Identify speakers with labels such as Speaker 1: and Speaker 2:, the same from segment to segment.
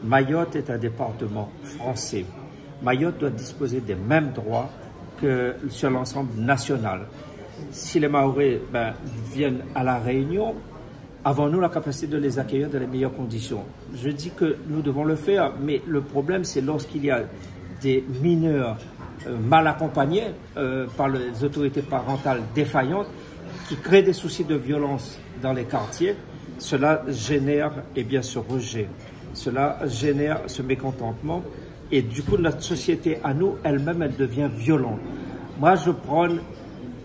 Speaker 1: Mayotte est un département français. Mayotte doit disposer des mêmes droits que sur l'ensemble national. Si les Mahorais viennent à La Réunion, avons-nous la capacité de les accueillir dans les meilleures conditions? Je dis que nous devons le faire, mais le problème c'est lorsqu'il y a des mineurs mal accompagnés par les autorités parentales défaillantes qui créent des soucis de violence dans les quartiers. Cela génère ce rejet, cela génère ce mécontentement et du coup notre société à nous elle-même elle devient violente. Moi je prône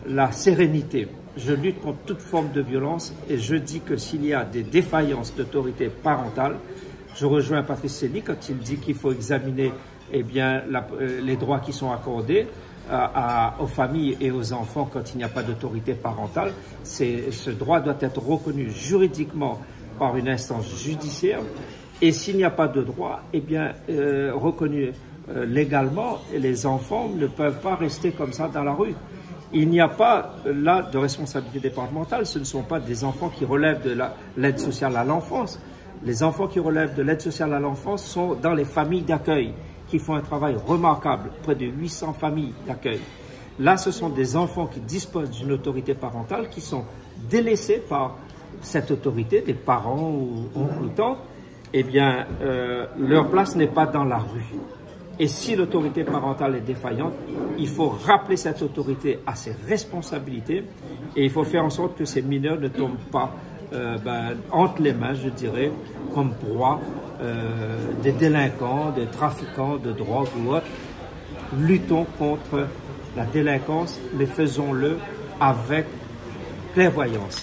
Speaker 1: la sérénité, je lutte contre toute forme de violence et je dis que s'il y a des défaillances d'autorité parentale, je rejoins Patrice Sely quand il dit qu'il faut examiner les droits qui sont accordés aux familles et aux enfants quand il n'y a pas d'autorité parentale. Ce droit doit être reconnu juridiquement par une instance judiciaire et s'il n'y a pas de droit, reconnu légalement, les enfants ne peuvent pas rester comme ça dans la rue. Il n'y a pas là de responsabilité départementale, ce ne sont pas des enfants qui relèvent de l'aide sociale à l'enfance. Les enfants qui relèvent de l'aide sociale à l'enfance sont dans les familles d'accueil, qui font un travail remarquable, près de 800 familles d'accueil. Là, ce sont des enfants qui disposent d'une autorité parentale, qui sont délaissés par cette autorité, des parents ou tantes. Leur place n'est pas dans la rue. Et si l'autorité parentale est défaillante, il faut rappeler cette autorité à ses responsabilités et il faut faire en sorte que ces mineurs ne tombent pas entre les mains, je dirais, comme proie des délinquants, des trafiquants de drogue ou autres. Luttons contre la délinquance, mais faisons-le avec clairvoyance.